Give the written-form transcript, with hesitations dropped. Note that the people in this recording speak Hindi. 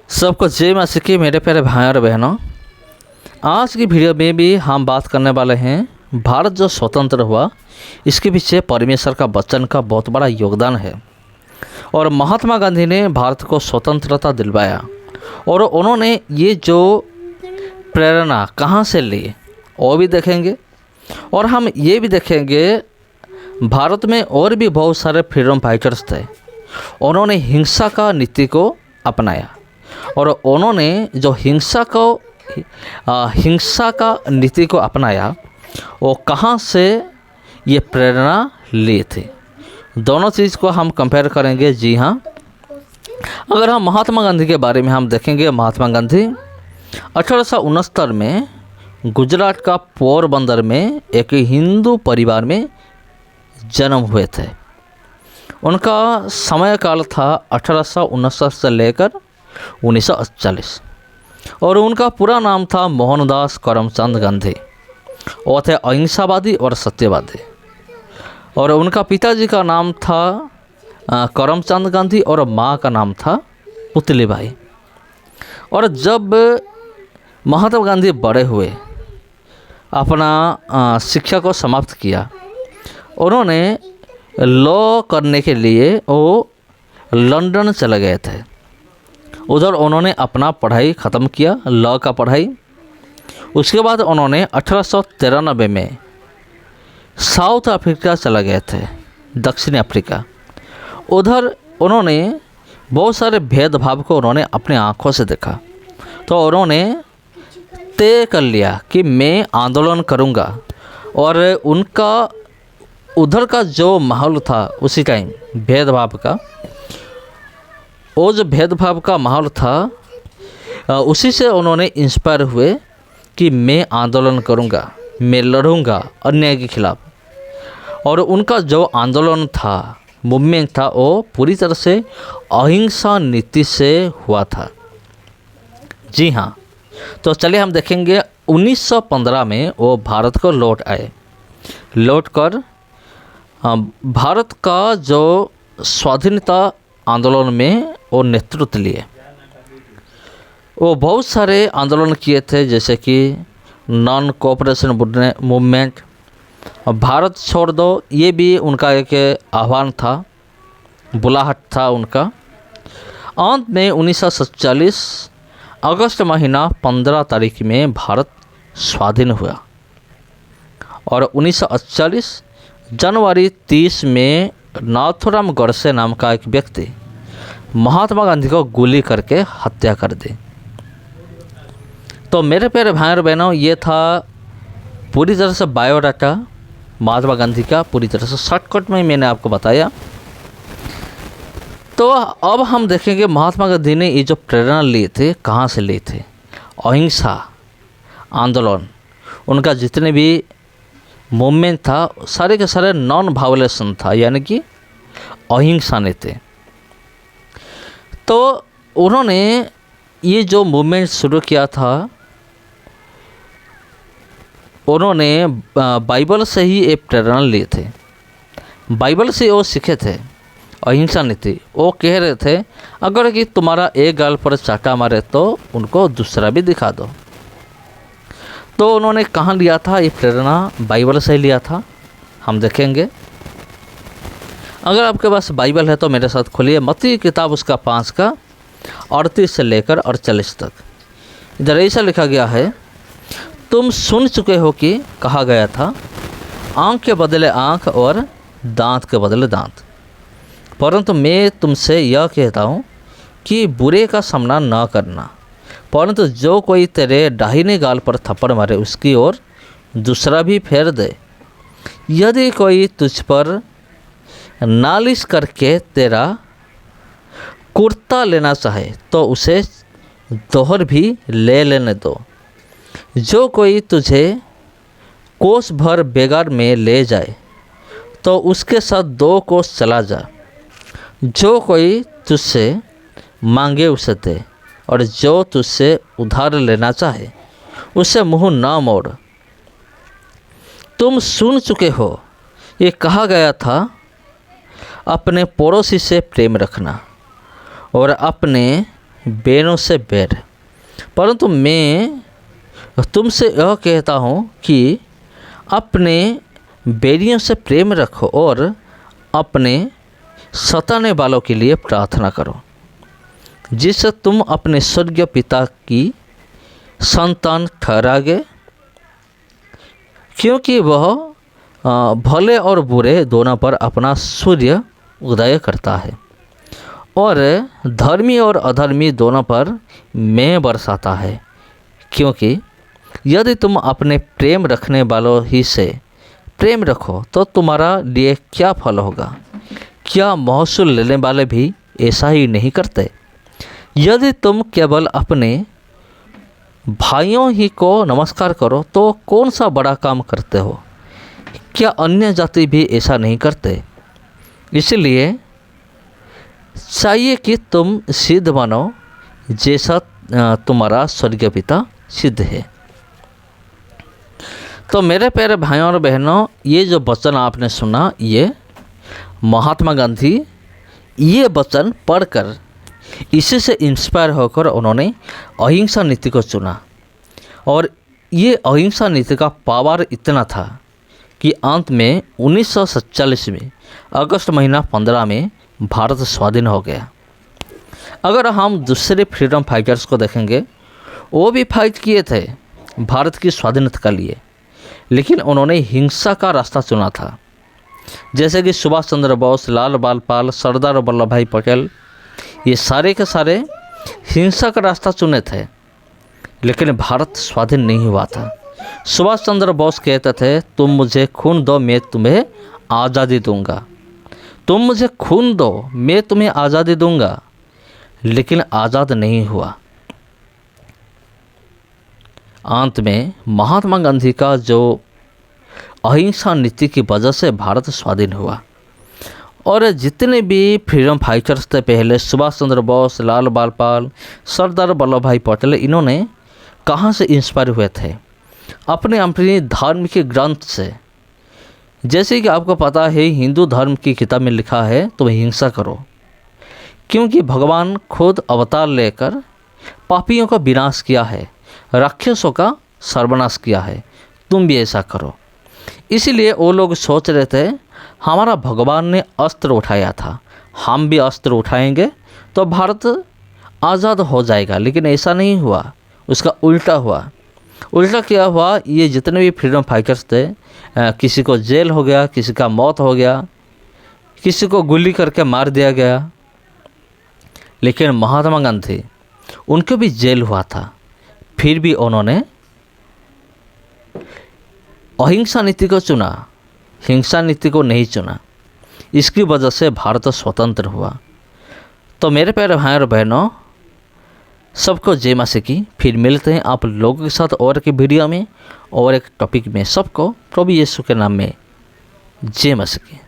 सबको जय मां की मेरे प्यारे भाई और बहनों। आज की वीडियो में भी हम बात करने वाले हैं भारत जो स्वतंत्र हुआ इसके पीछे परमेश्वर का वचन का बहुत बड़ा योगदान है। और महात्मा गांधी ने भारत को स्वतंत्रता दिलवाया और उन्होंने ये जो प्रेरणा कहाँ से ली वो भी देखेंगे। और हम ये भी देखेंगे भारत में और भी बहुत सारे फ्रीडम फाइटर्स थे, उन्होंने हिंसा का नीति को अपनाया और उन्होंने जो हिंसा का नीति को अपनाया वो कहाँ से ये प्रेरणा ली थी। दोनों चीज़ को हम कंपेयर करेंगे। जी हाँ, अगर हम महात्मा गांधी के बारे में हम देखेंगे, महात्मा गांधी 1869 में गुजरात का पोरबंदर में एक हिंदू परिवार में जन्म हुए थे। उनका समय काल था 1869 से लेकर 1948 और उनका पूरा नाम था मोहनदास करमचंद गांधी। वो थे अहिंसावादी और सत्यवादी। और उनका पिताजी का नाम था करमचंद गांधी और माँ का नाम था पुतलीबाई। और जब महात्मा गांधी बड़े हुए, अपना शिक्षा को समाप्त किया, उन्होंने लॉ करने के लिए वो लंदन चले गए थे। उधर उन्होंने अपना पढ़ाई ख़त्म किया, लॉ का पढ़ाई। उसके बाद उन्होंने 1893 में साउथ अफ्रीका चले गए थे, दक्षिण अफ्रीका। उधर उन्होंने बहुत सारे भेदभाव को उन्होंने अपने आँखों से देखा, तो उन्होंने तय कर लिया कि मैं आंदोलन करूँगा। और उनका उधर का जो माहौल था उसी टाइम भेदभाव का, वो जो भेदभाव का माहौल था उसी से उन्होंने इंस्पायर हुए कि मैं आंदोलन करूँगा, मैं लड़ूँगा अन्याय के खिलाफ़। और उनका जो आंदोलन था, मूवमेंट था, वो पूरी तरह से अहिंसा नीति से हुआ था। जी हाँ, तो चलिए हम देखेंगे 1915 में वो भारत को लौट आए। लौट कर भारत का जो स्वाधीनता आंदोलन में वो नेतृत्व लिए। वो बहुत सारे आंदोलन किए थे, जैसे कि नॉन कोऑपरेशन मूवमेंट, भारत छोड़ दो, ये भी उनका एक आह्वान था, बुलाहट था उनका। अंत में 1947 अगस्त महीना 15 तारीख में भारत स्वाधीन हुआ। और 1948 जनवरी 30 में नाथुराम गोडसे नाम का एक व्यक्ति महात्मा गांधी को गोली करके हत्या कर दी। तो मेरे प्यारे भाई और बहनों, ये था पूरी तरह से बायोडाटा महात्मा गांधी का, पूरी तरह से शॉर्टकट में मैंने आपको बताया। तो अब हम देखेंगे महात्मा गांधी ने ये जो प्रेरणा लिए थे कहाँ से लिए थे। अहिंसा आंदोलन, उनका जितने भी मूवमेंट था सारे के सारे नॉन वायलेशन था, यानी कि अहिंसा ने थे। तो उन्होंने ये जो मूवमेंट शुरू किया था, उन्होंने बाइबल से ही एक प्रेरणा लिए थे। बाइबल से वो सीखे थे अहिंसा नीति। वो कह रहे थे अगर कि तुम्हारा एक गाल पर चाटा मारे तो उनको दूसरा भी दिखा दो। तो उन्होंने कहाँ लिया था ये प्रेरणा? बाइबल से ही लिया था। हम देखेंगे, अगर आपके पास बाइबल है तो मेरे साथ खोलिए मत्ती की किताब, उसका 5 का 38 से लेकर 48 तक। इधर ऐसा लिखा गया है, तुम सुन चुके हो कि कहा गया था, आँख के बदले आँख और दांत के बदले दांत। परंतु मैं तुमसे यह कहता हूँ कि बुरे का सामना न करना, परंतु जो कोई तेरे दाहिने गाल पर थप्पड़ मारे उसकी ओर दूसरा भी फेर दे। यदि कोई तुझ पर नालिश करके तेरा कुर्ता लेना चाहे तो उसे दोहर भी ले लेने दो। जो कोई तुझे कोस भर बेगार में ले जाए तो उसके साथ 2 कोस चला जा। जो कोई तुझसे मांगे उसे दे और जो तुझसे उधार लेना चाहे उसे मुँह न मोड़। तुम सुन चुके हो ये कहा गया था, अपने पड़ोसी से प्रेम रखना और अपने बैरों से बैर, परंतु मैं तुमसे यह कहता हूँ कि अपने बैरियों से प्रेम रखो और अपने सताने वालों के लिए प्रार्थना करो, जिससे तुम अपने स्वर्गीय पिता की संतान ठहरागे, क्योंकि वह भले और बुरे दोनों पर अपना सूर्य उदय करता है और धर्मी और अधर्मी दोनों पर मैं बरसाता है। क्योंकि यदि तुम अपने प्रेम रखने वालों ही से प्रेम रखो तो तुम्हारा लिए क्या फल होगा? क्या महसूल लेने वाले भी ऐसा ही नहीं करते? यदि तुम केवल अपने भाइयों ही को नमस्कार करो तो कौन सा बड़ा काम करते हो? क्या अन्य जाति भी ऐसा नहीं करते? इसलिए चाहिए कि तुम सिद्ध बनो जैसा तुम्हारा स्वर्गीय पिता सिद्ध है। तो मेरे प्यारे भाइयों और बहनों, ये जो वचन आपने सुना, ये महात्मा गांधी ये वचन पढ़कर इसी से इंस्पायर होकर उन्होंने अहिंसा नीति को चुना और ये अहिंसा नीति का पावर इतना था कि अंत में 1947 में अगस्त महीना 15 में भारत स्वाधीन हो गया। अगर हम दूसरे फ्रीडम फाइटर्स को देखेंगे, वो भी फाइट किए थे भारत की स्वाधीनता के लिए, लेकिन उन्होंने हिंसा का रास्ता चुना था। जैसे कि सुभाष चंद्र बोस, लाल बाल, सरदार वल्लभ भाई पटेल, ये सारे के सारे हिंसा का रास्ता चुने थे, लेकिन भारत स्वाधीन नहीं हुआ था। सुभाष चंद्र बोस कहते थे, तुम मुझे खून दो मैं तुम्हें आज़ादी दूंगा, तुम मुझे खून दो मैं तुम्हें आज़ादी दूंगा, लेकिन आज़ाद नहीं हुआ। अंत में महात्मा गांधी का जो अहिंसा नीति की वजह से भारत स्वाधीन हुआ। और जितने भी फ्रीडम फाइटर्स थे पहले, सुभाष चंद्र बोस, लाल बाल, सरदार वल्लभ भाई पटेल, इन्होंने कहाँ से इंस्पायर हुए थे? अपने धार्मिक ग्रंथ से। जैसे कि आपको पता है, हिंदू धर्म की किताब में लिखा है तुम हिंसा करो, क्योंकि भगवान खुद अवतार लेकर पापियों का विनाश किया है, राक्षसों का सर्वनाश किया है, तुम भी ऐसा करो। इसीलिए वो लोग सोच रहे थे हमारा भगवान ने अस्त्र उठाया था, हम भी अस्त्र उठाएंगे तो भारत आज़ाद हो जाएगा, लेकिन ऐसा नहीं हुआ, उसका उल्टा हुआ। उल्टा क्या हुआ? ये जितने भी फ्रीडम फाइटर्स थे, किसी को जेल हो गया, किसी का मौत हो गया, किसी को गोली करके मार दिया गया। लेकिन महात्मा गांधी, उनको भी जेल हुआ था, फिर भी उन्होंने अहिंसा नीति को चुना, हिंसा नीति को नहीं चुना। इसकी वजह से भारत स्वतंत्र हुआ। तो मेरे प्यारे भाई और बहनों, सबको जय मसीह की। फिर मिलते हैं आप लोगों के साथ और एक वीडियो में और एक टॉपिक में। सबको प्रभु यीशु के नाम में जय मसीह की।